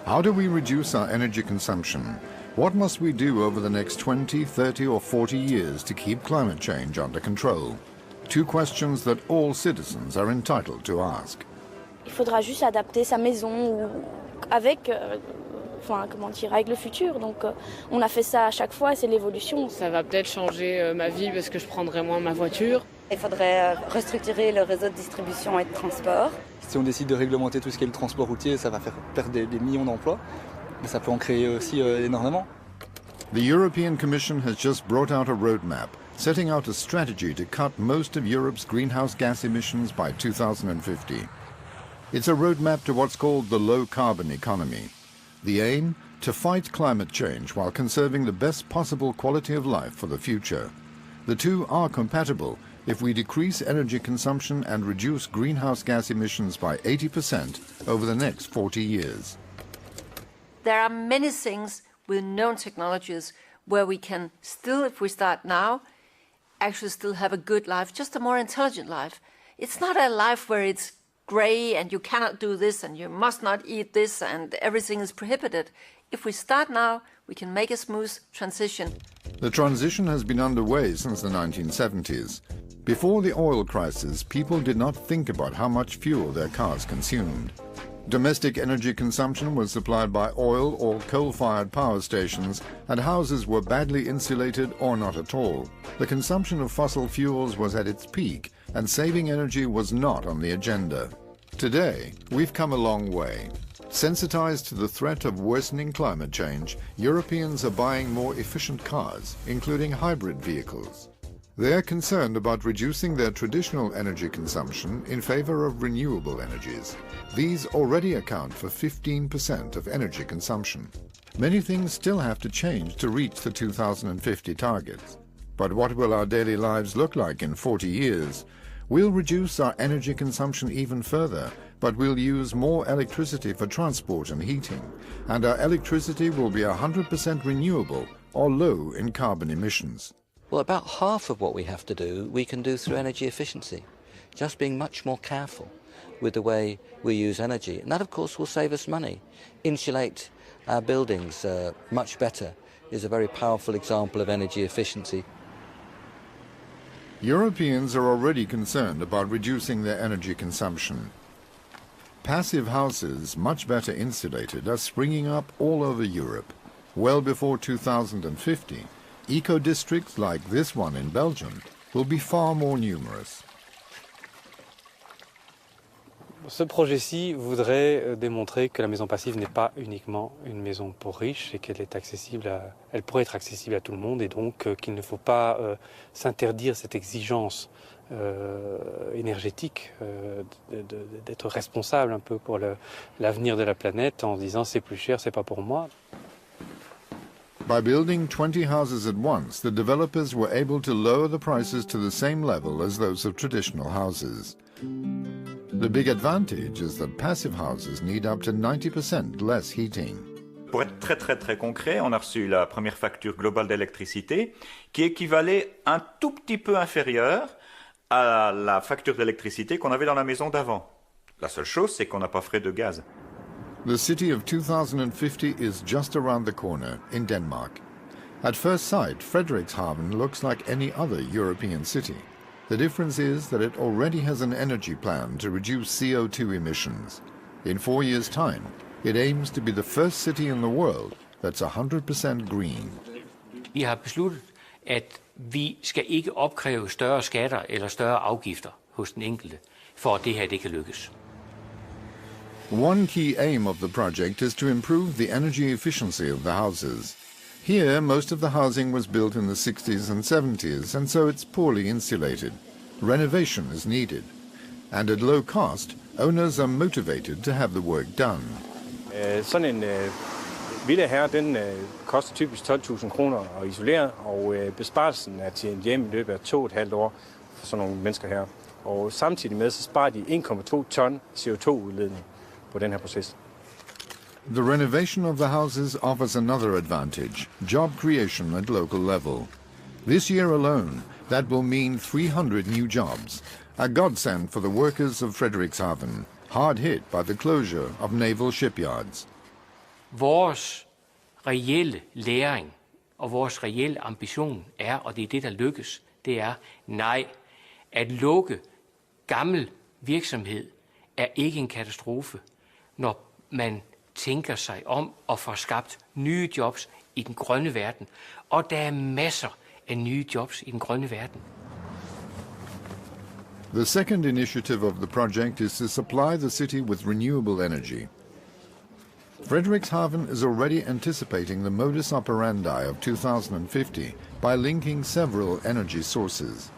How do we reduce our energy consumption? What must we do over the next 20, 30 or 40 years to keep climate change under control? Two questions that all citizens are entitled to ask. Il faudra juste adapter sa maison avec, avec le futur. Donc on a fait ça à chaque fois, c'est l'évolution. Ça va peut-être changer ma vie parce que je prendrai moins ma voiture. Il faudrait restructurer le réseau de distribution et de transport. Si on décide de réglementer tout ce qui est le transport routier, ça va faire perdre des millions d'emplois, mais ça peut en créer aussi énormément. The European Commission has just brought out a roadmap, setting out a strategy to cut most of Europe's greenhouse gas emissions by 2050. It's a roadmap to what's called the low-carbon economy. The aim? To fight climate change while conserving the best possible quality of life for the future. The two are compatible if we decrease energy consumption and reduce greenhouse gas emissions by 80% over the next 40 years. There are many things with known technologies where we can still, if we start now, actually still have a good life, just a more intelligent life. It's not a life where it's grey and you cannot do this and you must not eat this and everything is prohibited. If we start now, we can make a smooth transition. The transition has been underway since the 1970s. Before the oil crisis, people did not think about how much fuel their cars consumed. Domestic energy consumption was supplied by oil or coal-fired power stations, and houses were badly insulated or not at all. The consumption of fossil fuels was at its peak, and saving energy was not on the agenda. Today, we've come a long way. Sensitized to the threat of worsening climate change, Europeans are buying more efficient cars, including hybrid vehicles. They're concerned about reducing their traditional energy consumption in favor of renewable energies. These already account for 15% of energy consumption. Many things still have to change to reach the 2050 targets. But what will our daily lives look like in 40 years? We'll reduce our energy consumption even further, but we'll use more electricity for transport and heating, and our electricity will be 100% renewable or low in carbon emissions. Well, about half of what we have to do, we can do through energy efficiency, just being much more careful with the way we use energy. And that, of course, will save us money. Insulate our buildings much better is a very powerful example of energy efficiency. Europeans are already concerned about reducing their energy consumption. Passive houses, much better insulated, are springing up all over Europe. Well before 2050, eco-districts like this one in Belgium will be far more numerous. Ce projet-ci voudrait démontrer que la maison passive n'est pas uniquement une maison pour riches et qu'elle est accessible elle pourrait être accessible à tout le monde et donc qu'il ne faut pas s'interdire cette exigence énergétique d'être responsable un peu pour l'avenir de la planète en disant c'est plus cher, c'est pas pour moi. By building 20 houses at once, the developers were able to lower the prices to the same level as those of traditional houses. The big advantage is that passive houses need up to 90% less heating. Pour être très concret, on a reçu la première facture globale d'électricité qui équivalait un tout petit peu inférieure à la facture d'électricité qu'on avait dans la maison d'avant. La seule chose, c'est qu'on n'a pas frais de gaz. The city of 2050 is just around the corner, in Denmark. At first sight, Frederikshavn looks like any other European city. The difference is that it already has an energy plan to reduce CO2 emissions. In 4 years' time, it aims to be the first city in the world that's 100% green. Vi har besluttet, at vi skal ikke opkræve større skatter eller større afgifter hos den enkelte, for at det her det kan lykkes. One key aim of the project is to improve the energy efficiency of the houses. Here, most of the housing was built in the 60s and 70s, and so it's poorly insulated. Renovation is needed. And at low cost, owners are motivated to have the work done. Sådan en villa her, den koster typisk 12.000 kroner at isolere, og besparelsen er tjent hjem i løbet af 2,5 år for sådan nogle mennesker her. Og samtidig med, så sparer de 1,2 ton CO2-udledning på den her proces. The renovation of the houses offers another advantage, job creation at local level. This year alone, that will mean 300 new jobs, a godsend for the workers of Frederikshavn, hard hit by the closure of naval shipyards. vores reelle læring og vores reelle ambition er, og det er det, der lykkes, det er nej. At lukke gammel virksomhed er ikke en katastrofe, når man tænker sig om og får skabt nye jobs i den grønne verden. Og der er masser af nye jobs i den grønne verden. The second initiative of the project is to supply the city with renewable energy. Frederikshavn is already anticipating the modus operandi of 2050 by linking several energy sources.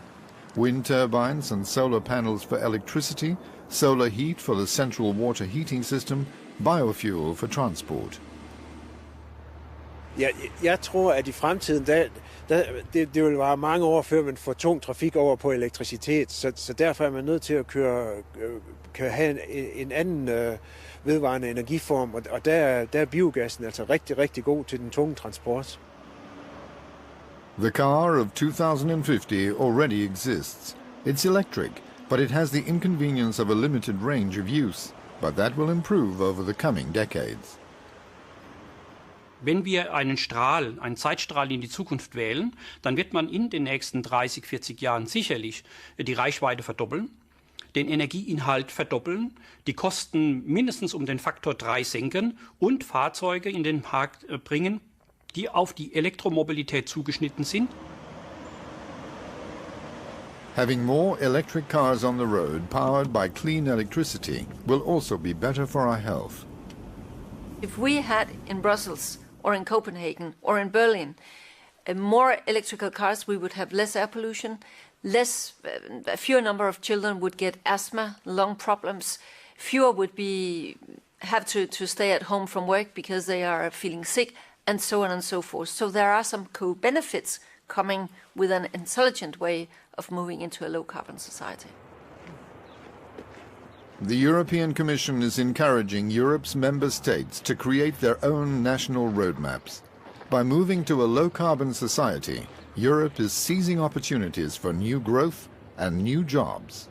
Wind turbines and solar panels for electricity, solar heat for the central water heating system, biofuel for transport. Jeg tror, at i fremtiden, det vil være mange år, før man får tung trafik over på elektricitet, så derfor er man nødt til at have en anden vedvarende energiform, og der er biogassen altså rigtig, rigtig god til den tunge transport. The car of 2050 already exists. It's electric, but it has the inconvenience of a limited range of use, but that will improve over the coming decades. Wenn wir einen Zeitstrahl in die Zukunft wählen, dann wird man in den nächsten 30, 40 Jahren sicherlich die Reichweite verdoppeln, den Energieinhalt verdoppeln, die Kosten mindestens um den Faktor 3 senken und Fahrzeuge in den Markt bringen, die auf die Elektromobilität zugeschnitten sind. Having more electric cars on the road powered by clean electricity will also be better for our health. If we had in Brussels or in Copenhagen or in Berlin more electrical cars, we would have less air pollution, a fewer number of children would get asthma, lung problems, fewer would have to stay at home from work because they are feeling sick, and so on and so forth. So there are some co-benefits coming with an intelligent way of moving into a low-carbon society. The European Commission is encouraging Europe's member states to create their own national roadmaps. By moving to a low-carbon society, Europe is seizing opportunities for new growth and new jobs.